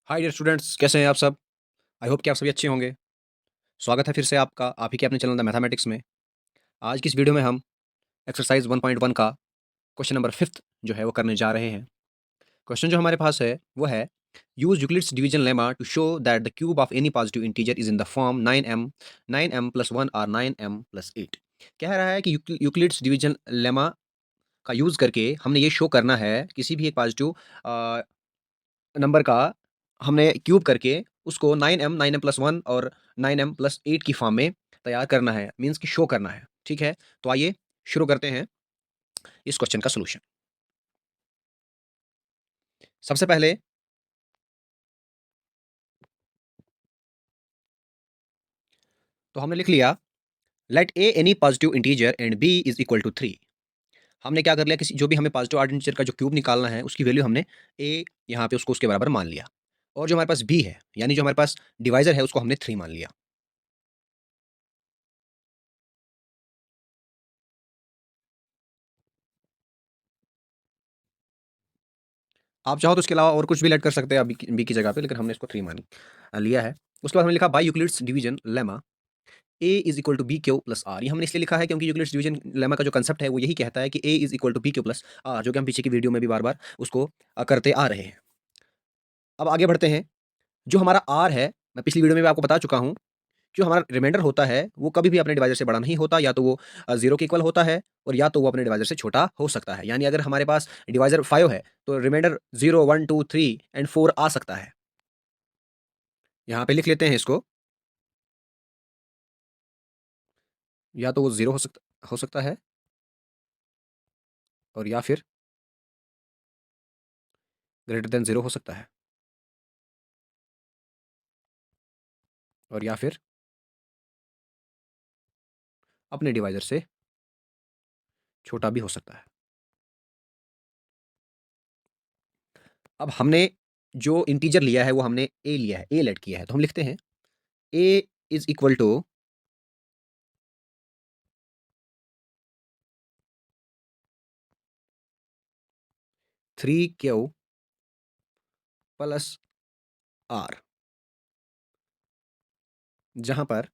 Hi dear students, कैसे हैं आप सब? आई होप कि आप सभी अच्छे होंगे। स्वागत है फिर से आपका आप ही के अपने चैनल द मैथमेटिक्स में। आज की इस वीडियो में हम एक्सरसाइज 1.1 का क्वेश्चन नंबर 5th जो है वो करने जा रहे हैं। क्वेश्चन जो हमारे पास है वो है use Euclid's division lemma to show that the cube of any positive integer is in the form 9m plus 1 और 9m प्लस 8। कह रहा है कि यूक्लिड्स डिवीजन लेमा का यूज करके हमने ये शो करना है किसी भी एक पॉजिटिव नंबर का हमने क्यूब करके उसको 9m प्लस 1 और 9m प्लस 8 की फॉर्म में तैयार करना है, मीन्स कि शो करना है। ठीक है, तो आइए शुरू करते हैं इस क्वेश्चन का सोल्यूशन। सबसे पहले तो हमने लिख लिया let A any positive integer and B is equal to 3। हमने क्या कर लिया, किसी जो भी हमें पॉजिटिव ऑड इंटीजर का जो क्यूब निकालना है उसकी वैल्यू हमने ए यहाँ पे उसको उसके बराबर मान लिया, और जो हमारे पास बी है यानी जो हमारे पास डिवाइजर है उसको हमने 3 मान लिया। आप चाहो तो इसके अलावा और कुछ भी ऐड कर सकते हैं बी की जगह पे, लेकिन हमने इसको 3 मान लिया है। उसके बाद हमने लिखा by Euclid's division lemma A is equal to B Q plus R. ये हमने इसलिए लिखा है क्योंकि यूक्लिड्स डिवीजन लेमा का जो कंसेप्ट है वो यही कहता है कि A is equal to B Q plus R, जो कि हम पीछे की वीडियो में भी बार बार उसको करते आ रहे हैं। अब आगे बढ़ते हैं। जो हमारा आर है, मैं पिछली वीडियो में भी आपको बता चुका हूँ, जो हमारा रिमाइंडर होता है वो कभी भी अपने डिवाइजर से बड़ा नहीं होता, या तो वो जीरो के इक्वल होता है और या तो वो अपने डिवाइजर से छोटा हो सकता है। यानी अगर हमारे पास डिवाइजर 5 है तो रिमाइंडर 0 1 2 3 एंड 4 आ सकता है। यहाँ पे लिख लेते हैं इसको, या तो वो जीरो हो सकता है, और या फिर ग्रेटर देन जीरो हो सकता है, और या फिर अपने डिवाइजर से छोटा भी हो सकता है। अब हमने जो इंटीजर लिया है वो हमने ए लिया है, ए लेट किया है, तो हम लिखते हैं A is equal to 3 Q plus R, जहां पर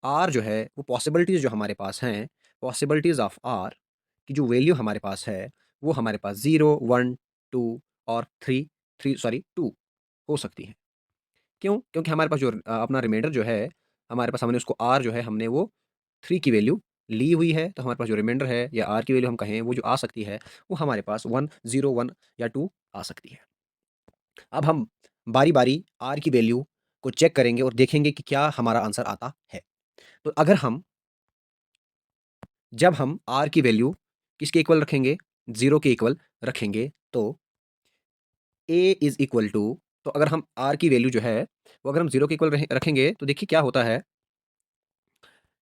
आर जो है वो पॉसिबिलिटीज जो हमारे पास हैं, पॉसिबिलिटीज ऑफ आर की जो वैल्यू हमारे पास है वो हमारे पास 0 1 2 और टू हो सकती है। क्यों? क्योंकि हमारे पास जो अपना रिमाइंडर जो है, हमारे पास हमने उसको आर जो है हमने वो 3 की वैल्यू ली हुई है, तो हमारे पास जो रिमाइंडर है या आर की वैल्यू हम कहें वो जो आ सकती है वो हमारे पास 1 0 1 या 2 आ सकती है। अब हम बारी बारी आर की वैल्यू को चेक करेंगे और देखेंगे कि क्या हमारा आंसर आता है। तो अगर हम जब हम आर की वैल्यू किसके इक्वल रखेंगे, जीरो के इक्वल रखेंगे, तो ए इज इक्वल टू, तो अगर हम आर की वैल्यू जो है वो अगर हम जीरो के इक्वल रखेंगे तो देखिए क्या होता है,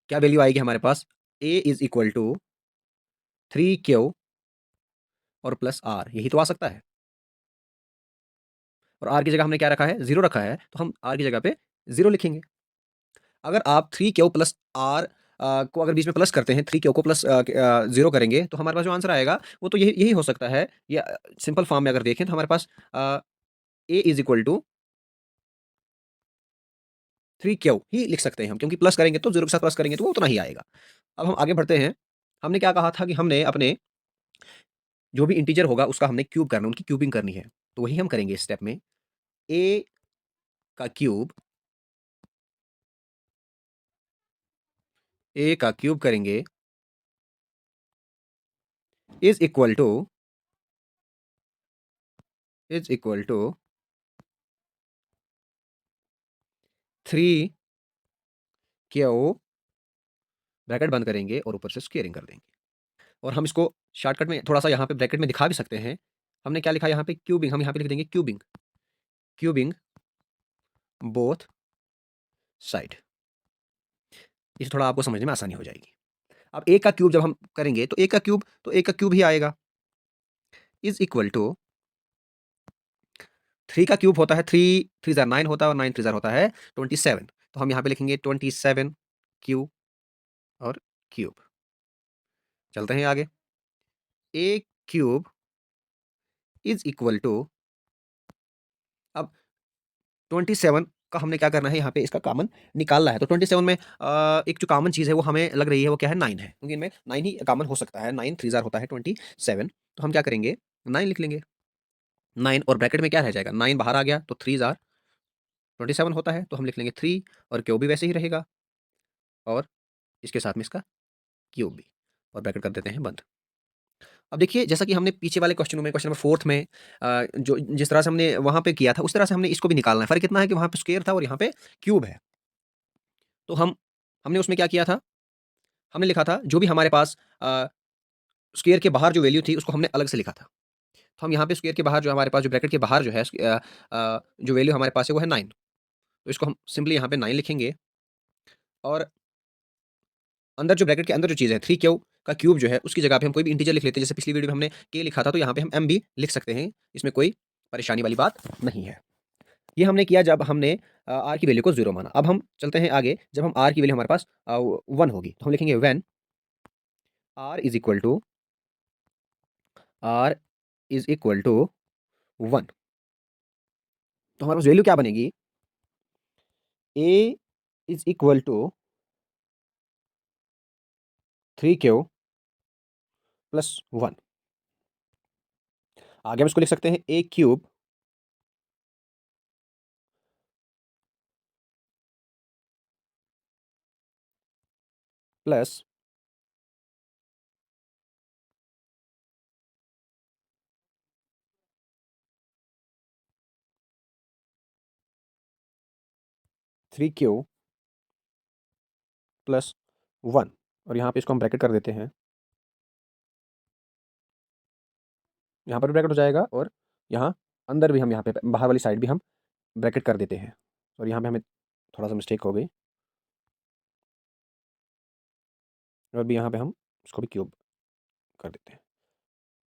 क्या वैल्यू आएगी हमारे पास। ए इज इक्वल टू 3 क्यू और प्लस आर, यही तो आ सकता है। और आर की जगह हमने क्या रखा है, जीरो रखा है, तो हम आर की जगह पे जीरो लिखेंगे। अगर आप 3 क्यू प्लस आर को अगर बीच में प्लस करते हैं, 3 क्यू को प्लस जीरो करेंगे तो हमारे पास जो आंसर आएगा वो तो यही यही हो सकता है। या सिंपल फॉर्म में अगर देखें तो हमारे पास ए इज इक्वल टू 3 क्यू ही लिख सकते हैं हम, क्योंकि प्लस करेंगे तो जीरो के साथ प्लस करेंगे तो वो उतना ही आएगा। अब हम आगे बढ़ते हैं। हमने क्या कहा था कि हमने अपने जो भी इंटीजर होगा उसका हमने क्यूब करना, उनकी क्यूबिंग करनी है। तो वही हम करेंगे इस स्टेप में। ए का क्यूब, ए का क्यूब करेंगे is equal to, is equal to 3 q, bracket बंद करेंगे और ऊपर से स्क्वेयरिंग कर देंगे। और हम इसको शॉर्टकट में थोड़ा सा यहाँ पे ब्रैकेट में दिखा भी सकते हैं। हमने क्या लिखा यहाँ पे, क्यूबिंग, हम यहाँ पे लिख देंगे क्यूबिंग, क्यूबिंग बोथ साइड। इसे थोड़ा आपको समझने में आसानी हो जाएगी। अब ए का क्यूब जब हम करेंगे तो ए का क्यूब ही आएगा, इज इक्वल टू 3 का क्यूब होता है, 3 3 जार 9 होता है और 9 3 जार होता है 27। तो हम यहाँ पे लिखेंगे 27 क्यू और क्यूब। चलते हैं आगे। ए क्यूब इज इक्वल टू, अब 27 का हमने क्या करना है, यहाँ पे इसका कॉमन निकालना है। तो 27 में एक जो कॉमन चीज़ है वो हमें लग रही है, वो क्या है, 9 है, क्योंकि इनमें 9 ही कॉमन हो सकता है। 9 3 ज़ार होता है 27। तो हम क्या करेंगे, 9 लिख लेंगे। 9 और ब्रैकेट में क्या रह जाएगा, 9 बाहर आ गया तो 3 ज़ार 27 होता है, तो हम लिख लेंगे 3, और क्यूब भी वैसे ही रहेगा, और इसके साथ में इसका क्यूब भी, और ब्रैकेट कर देते हैं बंद। अब देखिए, जैसा कि हमने पीछे वाले क्वेश्चनों में, क्वेश्चन नंबर 4 में जो जिस तरह से हमने वहाँ पे किया था, उस तरह से हमने इसको भी निकालना है। फ़र्क इतना है कि वहाँ पे स्क्वायर था और यहाँ पे क्यूब है। तो हमने उसमें क्या किया था, हमने लिखा था जो भी हमारे पास स्क्वायर के बाहर जो वैल्यू थी उसको हमने अलग से लिखा था। तो हम यहाँ पे स्क्वायर के बाहर जो हमारे पास जो ब्रैकेट के बाहर जो है जो वैल्यू हमारे पास है वो है 9। तो इसको हम सिंपली यहाँ पे 9 लिखेंगे, और अंदर जो ब्रैकेट के अंदर जो चीज़ है 3 क्यू का क्यूब जो है उसकी जगह पे हम कोई भी इंटीजर लिख लेते हैं। जैसे पिछली वीडियो में हमने के लिखा था, तो यहाँ पे हम एम भी लिख सकते हैं। इसमें कोई परेशानी वाली बात नहीं है। ये हमने किया जब हमने आर की वैल्यू को 0 माना। अब हम चलते हैं आगे, जब हम आर की वैल्यू हमारे पास 1 होगी, तो हम लिखेंगे when r is equal to 1। तो हमारे पास वैल्यू क्या बनेगी, a is equal to 3 Q plus 1। आगे हम इसको लिख सकते हैं a cube plus 3 Q plus 1, और यहाँ पे इसको हम ब्रैकेट कर देते हैं। यहाँ पर भी ब्रैकेट हो जाएगा, और यहाँ अंदर भी हम, यहाँ पे बाहर वाली साइड भी हम ब्रैकेट कर देते हैं। और यहाँ पे हमें थोड़ा सा मिस्टेक हो गई, और भी यहाँ पे हम इसको भी क्यूब कर देते हैं।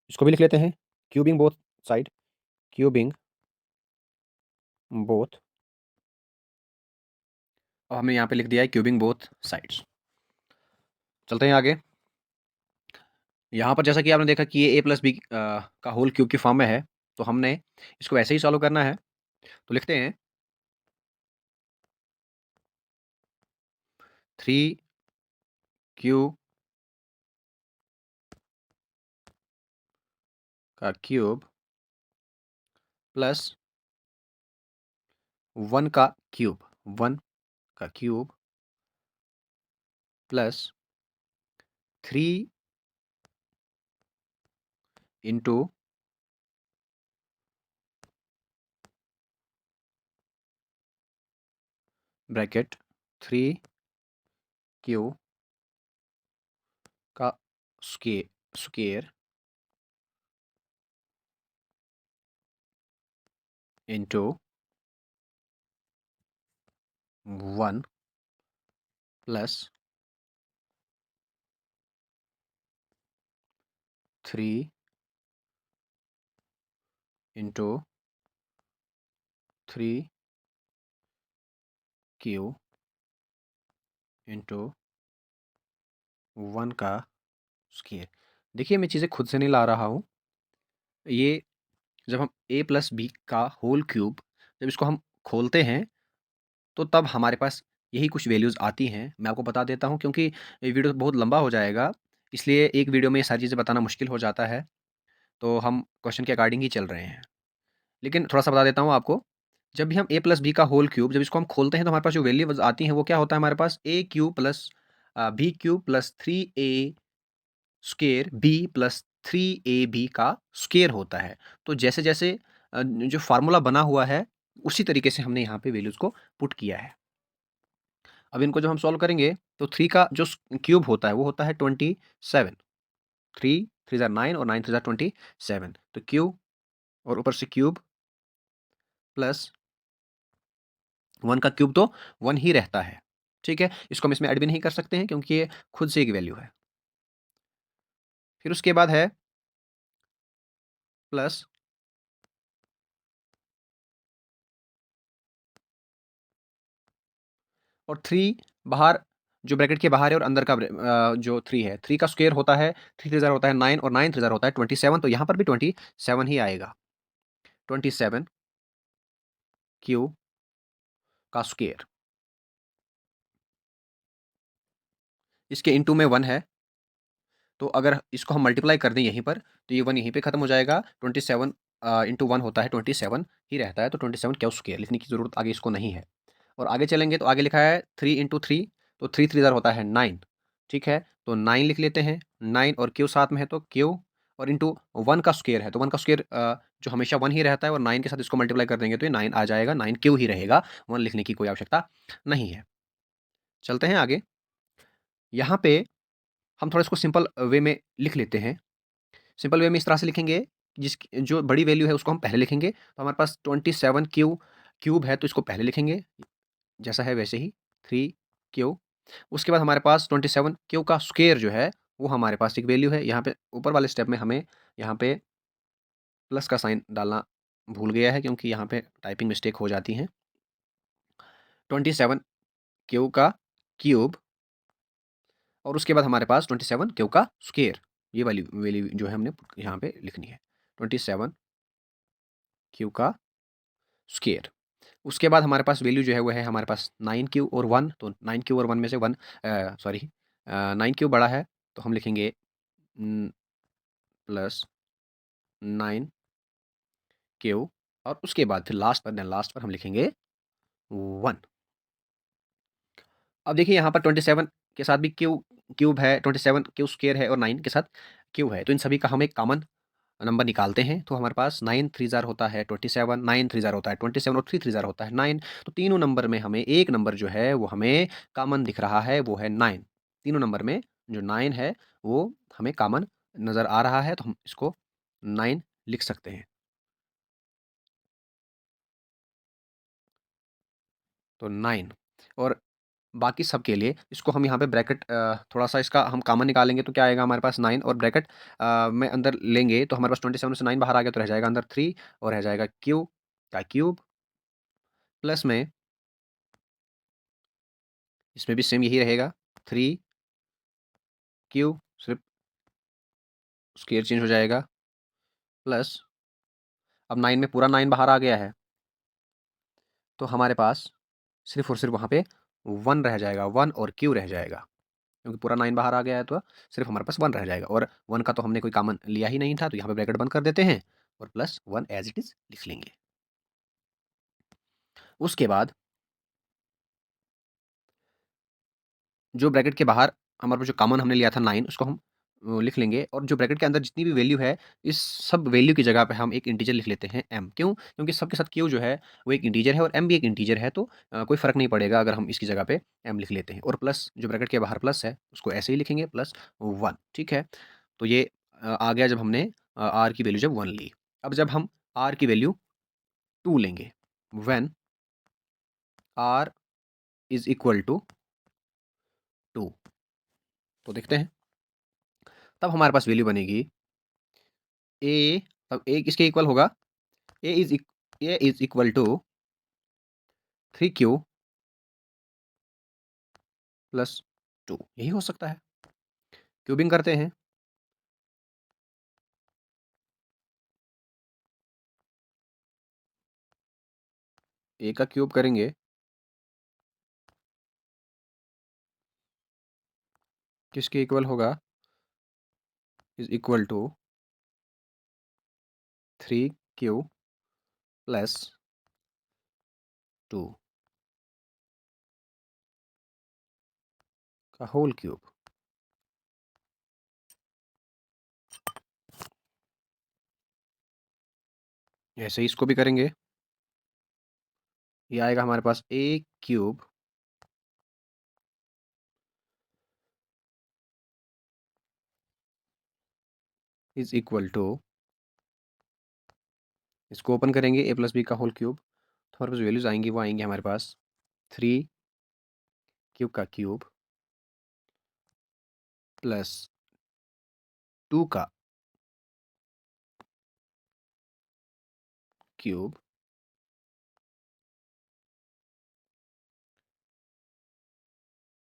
इसको भी लिख लेते हैं, cubing both side, cubing both. और हमने यहाँ पे लिख दिया है क्यूबिंग बोथ साइड्स। चलते हैं आगे। यहाँ पर जैसा कि आपने देखा कि ये ए प्लस बी का होल क्यूब की फॉर्म में है, तो हमने इसको ऐसे ही सॉल्व करना है। तो लिखते हैं 3 क्यू का क्यूब प्लस 1 का क्यूब, 1 का cube plus 3 into bracket 3 Q का square into 1 plus 3 into 3 Q into 1 का स्क्वायर। देखिए, मैं चीज़ें खुद से नहीं ला रहा हूँ। ये जब हम ए प्लस बी का होल क्यूब, जब इसको हम खोलते हैं, तो तब हमारे पास यही कुछ वैल्यूज़ आती हैं। मैं आपको बता देता हूँ, क्योंकि ये वीडियो बहुत लंबा हो जाएगा, इसलिए एक वीडियो में ये सारी चीज़ें बताना मुश्किल हो जाता है। तो हम क्वेश्चन के अकॉर्डिंग ही चल रहे हैं। लेकिन थोड़ा-सा बता देता हूँ आपको, जब भी हम ए प्लस बी का होल क्यूब, जब इसको हम खोलते हैं, तो हमारे पास जो वैल्यूज़ आती हैं, वो क्या होता है हमारे पास, A cube plus B cube plus 3a square B plus 3ab का स्क्वायर होता है। तो जैसे-जैसे जो फ़ॉर्मूला बना हुआ है, उसी तरीके से हमने यहाँ पे वैल्यूज़ को पुट किया है। अब इनको जब हम सॉल्व करेंगे, तो 3 का जो क्यूब होता है वो होता है 27। 3 3 ज़ा 9 और 9 3 ज़ा 27। तो क्यूब और ऊपर से क्यूब प्लस 1 का क्यूब, तो 1 ही रहता है। ठीक है? इसको हम इसमें ऐड भी नहीं कर सकते हैं, क्योंकि ये खुद से एक वैल्यू है। फिर उसके बाद है प्लस और 3 बाहर, जो ब्रैकेट के बाहर है, और अंदर का जो 3 है, 3 का स्क्वायर होता है, 3 3 ज़ार होता है 9, और 9 3 ज़ार होता है 27, तो यहाँ पर भी 27 ही आएगा। 27 क्यू का स्क्वायर। इसके इनटू में 1 है, तो अगर इसको हम मल्टीप्लाई कर दें यहीं पर, तो ये 1 यहीं पे खत्म हो जाएगा। 27 इंटू 1 होता है 27 ही रहता है, तो 27 क्या स्क्वायर लिखने की ज़रूरत आगे इसको नहीं है। और आगे चलेंगे तो आगे लिखा है 3 इंटू 3, तो 3 3 होता है 9। ठीक है, तो 9 लिख लेते हैं, 9 और क्यू साथ में है तो क्यू, और इंटू 1 का स्क्वायर है, तो 1 का स्क्वायर जो हमेशा 1 ही रहता है, और 9 के साथ इसको मल्टीप्लाई कर देंगे तो ये 9 आ जाएगा, 9 क्यू ही रहेगा, 1 लिखने की कोई आवश्यकता नहीं है। चलते हैं आगे। यहाँ पे हम थोड़ा इसको सिंपल वे में लिख लेते हैं। सिंपल वे में इस तरह से लिखेंगे, जिस जो बड़ी वैल्यू है उसको हम पहले लिखेंगे, तो हमारे पास 27 क्यूब है, तो इसको पहले लिखेंगे, जैसा है वैसे ही 3 क्यू। उसके बाद हमारे पास 27 क्यू का स्क्वायर जो है वो हमारे पास एक वैल्यू है। यहाँ पे ऊपर वाले स्टेप में हमें यहाँ पे प्लस का साइन डालना भूल गया है, क्योंकि यहाँ पे टाइपिंग मिस्टेक हो जाती है। 27 क्यू का क्यूब, और उसके बाद हमारे पास 27 क्यू का स्क्वायर, ये वाली वैल्यू जो है हमने यहाँ पे लिखनी है, 27 क्यू का स्क्वायर। उसके बाद हमारे पास वैल्यू जो है वो है हमारे पास 9 क्यू और 1, तो 9 क्यू और 1 में से 1, सॉरी 9 क्यू बड़ा है, तो हम लिखेंगे प्लस 9 क्यू, और उसके बाद फिर लास्ट पर हम लिखेंगे 1। अब देखिए यहाँ पर 27 के साथ भी क्यूब है, 27 क्यू स्क्वायर है, और 9 के साथ क्यूब है, तो इन सभी का हम एक कॉमन नंबर निकालते हैं। तो हमारे पास 9 3 जार होता है 27, 9 3 जार होता है 27, और 3 3 जार होता है 9। तो तीनों नंबर में हमें एक नंबर जो है वो हमें कॉमन दिख रहा है, वो है 9। तीनों नंबर में जो 9 है वो हमें कॉमन नज़र आ रहा है, तो हम इसको 9 लिख सकते हैं। तो 9, और बाकी सब के लिए इसको हम यहाँ पे ब्रैकेट थोड़ा सा इसका हम कॉमन निकालेंगे, तो क्या आएगा हमारे पास 9, और ब्रैकेट में अंदर लेंगे तो हमारे पास 27 से 9 बाहर आ गया, तो रह जाएगा अंदर 3, और रह जाएगा क्यू का क्यूब, प्लस में इसमें भी सेम यही रहेगा 3 क्यू, सिर्फ स्क्वायर चेंज हो जाएगा, प्लस अब 9 में पूरा 9 बाहर आ गया है, तो हमारे पास सिर्फ और सिर्फ वहाँ पे 1 रह जाएगा, 1 और क्यू रह जाएगा, क्योंकि पूरा 9 बाहर आ गया है, तो सिर्फ हमारे पास 1 रह जाएगा, और 1 का तो हमने कोई कॉमन लिया ही नहीं था, तो यहाँ पे ब्रैकेट बंद कर देते हैं और प्लस 1 एज इट इज लिख लेंगे। उसके बाद जो ब्रैकेट के बाहर हमारे पास जो कॉमन हमने लिया था 9, उसको हम लिख लेंगे, और जो ब्रैकेट के अंदर जितनी भी वैल्यू है, इस सब वैल्यू की जगह पे हम एक इंटीजर लिख लेते हैं m। क्यों? क्योंकि सबके साथ क्यू जो है वो एक इंटीजर है, और m भी एक इंटीजर है, तो कोई फ़र्क नहीं पड़ेगा अगर हम इसकी जगह पे m लिख लेते हैं, और प्लस जो ब्रैकेट के बाहर प्लस है उसको ऐसे ही लिखेंगे, प्लस 1। ठीक है, तो ये आ गया जब हमने r की वैल्यू जब 1 ली। अब जब हम r की वैल्यू 2 लेंगे, when r is equal to 2, तो देखते हैं, तब हमारे पास वैल्यू बनेगी a, तब a किसके इक्वल होगा, a is equal to 3 Q plus 2, यही हो सकता है। क्यूबिंग करते हैं, a का क्यूब करेंगे, किसके इक्वल होगा, is equal to 3 Q plus 2 का होल क्यूब। ऐसे ही इसको भी करेंगे, ये आएगा हमारे पास a cube is equal to, इसको ओपन करेंगे a प्लस बी का होल क्यूब, तो हमारे पास वैल्यूज आएंगी, वो आएंगे हमारे पास 3 क्यू का क्यूब प्लस 2 का क्यूब,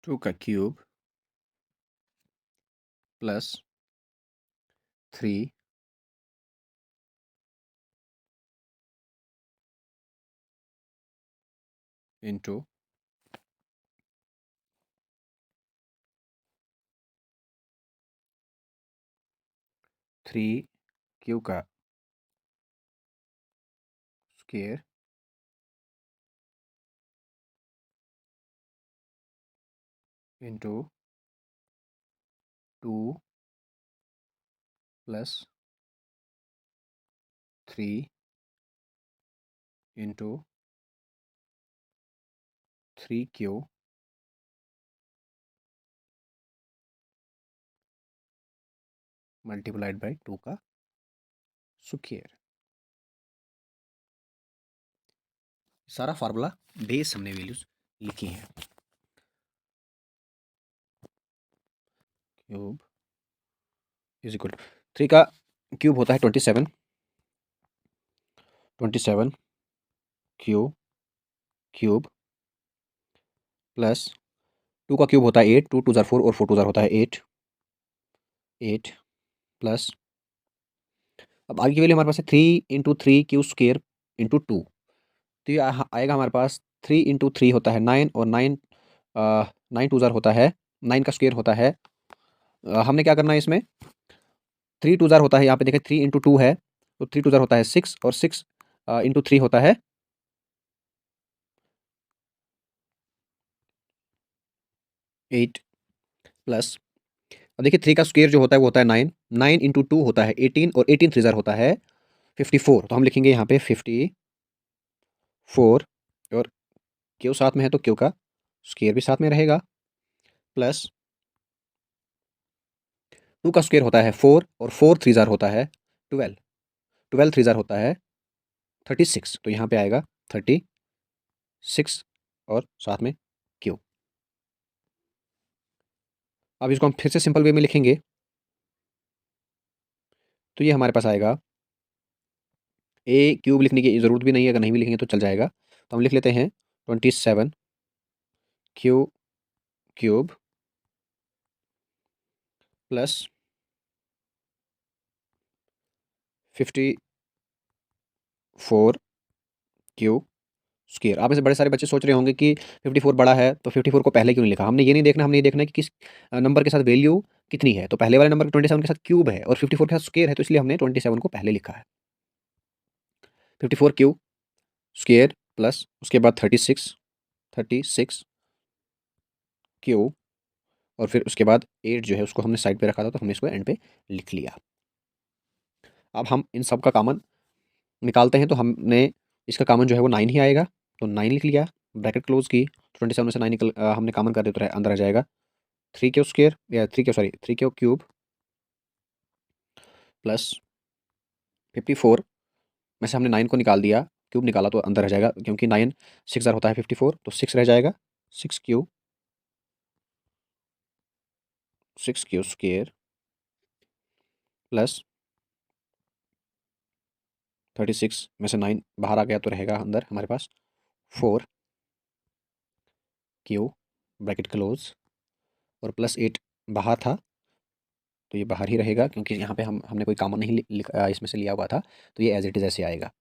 2 का क्यूब प्लस 3 इंटू 3q का square into 2 + 3 into 3q multiplied by 2 का स्क्वायर। सारा फार्मूला बेस हमने वैल्यूज लिखी हैं। क्यूब इज इक्वल टू 3 का क्यूब होता है 27, 27 क्यूब क्यूब प्लस 2 का क्यूब होता है 8, 2 2 ज़ार 4 और 4 2 ज़ार होता है 8, 8 प्लस अब आगे की वैल्यू हमारे पास है 3 × 3 क्यू स्क्वायर इंटू 2। तो ये आएगा हमारे पास 3 × 3 होता है 9 और 9 9 2 ज़ार होता है 9 का स्क्वायर होता है। हमने क्या करना है इसमें 3 2 ज़ार होता है यहाँ पे देखें 3 × 2 है तो 3 2 ज़ार होता है 6 और 6 इंटू 3 होता है 8 प्लस अब देखिए 3 का स्क्वायर जो होता है वो होता है 9, 9 इंटू 2 होता है 18 और 18 3 ज़ार होता है 54। तो हम लिखेंगे यहाँ पे 54 और क्यू साथ में है तो क्यू का स्क्वायर भी साथ में रहेगा प्लस 2 का स्क्वायर होता है 4 और 4 3 ज़ार होता है 12, 12 3 ज़ार होता है 36। तो यहाँ पे आएगा 36 और साथ में क्यू। अब इसको हम फिर से सिंपल वे में लिखेंगे तो ये हमारे पास आएगा ए क्यूब लिखने की ज़रूरत भी नहीं है, अगर नहीं भी लिखेंगे तो चल जाएगा। तो हम लिख लेते हैं 27 Q cube plus 54 Q square. आप में से बड़े सारे बच्चे सोच रहे होंगे कि 54 बड़ा है तो 54 को पहले क्यों नहीं लिखा। हमने ये नहीं देखना, हमने ये देखना है कि किस नंबर के साथ वैल्यू कितनी है। तो पहले वाले नंबर 27 के साथ क्यूब है और 54 के साथ स्क्वायर है तो इसलिए हमने 27 को पहले लिखा है। 54 क्यू स्क्वायर प्लस उसके बाद 36 क्यू और फिर उसके बाद 8 जो है उसको हमने साइड पे रखा था तो हमने इसको एंड पे लिख लिया। अब हम इन सब का कॉमन निकालते हैं तो हमने इसका कॉमन जो है वो 9 ही आएगा। तो 9 लिख लिया, ब्रैकेट क्लोज की, 27 में से 9 निकल हमने कॉमन कर दिया तो अंदर आ जाएगा 3 क्यू स्क्वायर या 3 क्यू क्यूब प्लस 54 में से हमने 9 को निकाल दिया, क्यूब निकाला तो अंदर रह जाएगा क्योंकि 9 6 ज़ार होता है 54 तो 6 रह जाएगा 6 क्यू स्क्वायर प्लस 36 में से 9 बाहर आ गया तो रहेगा अंदर हमारे पास 4 क्यू ब्रैकेट क्लोज और प्लस 8 बाहर था तो ये बाहर ही रहेगा क्योंकि यहाँ पे हमने कोई कॉमन नहीं इसमें से लिया हुआ था तो ये एज इट इज़ ऐसे आएगा।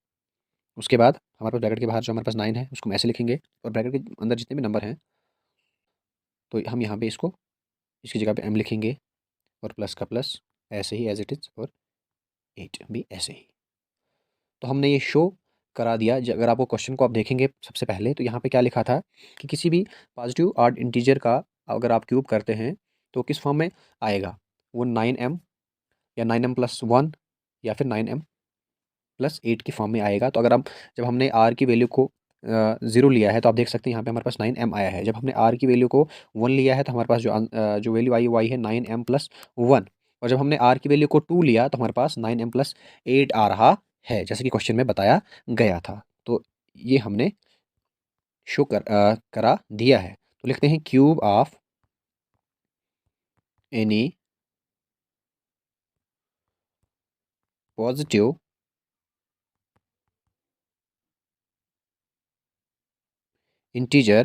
उसके बाद हमारे पास ब्रैकेट के बाहर जो हमारे पास 9 है उसको हम ऐसे लिखेंगे और ब्रैकेट के अंदर जितने भी नंबर हैं तो हम यहाँ पे इसको इसकी जगह पे m लिखेंगे और प्लस का प्लस ऐसे ही एज इट इज़ और 8 भी ऐसे ही। तो हमने ये शो करा दिया। अगर आपको क्वेश्चन को आप देखेंगे सबसे पहले तो यहाँ पे क्या लिखा था कि किसी भी पॉजिटिव ऑड इंटीजर का अगर आप क्यूब करते हैं तो किस फॉर्म में आएगा, वो 9m या 9m+1 या फिर 9m+8 की फॉर्म में आएगा। तो अगर हम जब हमने r की वैल्यू को 0 लिया है तो आप देख सकते हैं यहाँ पे हमारे पास 9m आया है। जब हमने r की वैल्यू को 1 लिया है तो हमारे पास जो वैल्यू आई वो आई है 9m+1 और जब हमने r की वैल्यू को 2 लिया तो हमारे पास 9m+8 आ रहा है जैसे कि क्वेश्चन में बताया गया था। तो ये हमने शो करा दिया है। तो लिखते हैं cube of any positive integer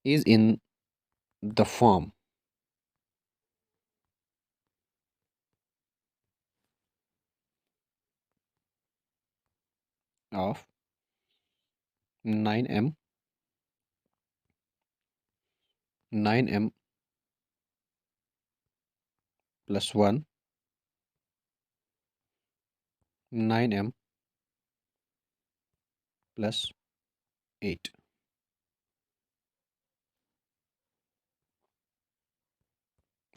is in the form of 9m 9m+1 9m+8।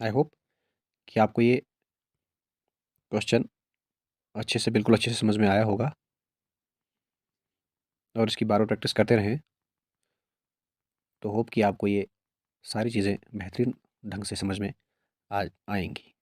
I hope कि आपको ये क्वेश्चन बिल्कुल अच्छे से समझ में आया होगा, और इसकी बार बार प्रैक्टिस करते रहें तो होप कि आपको ये सारी चीज़ें बेहतरीन ढंग से समझ में आ आएंगी।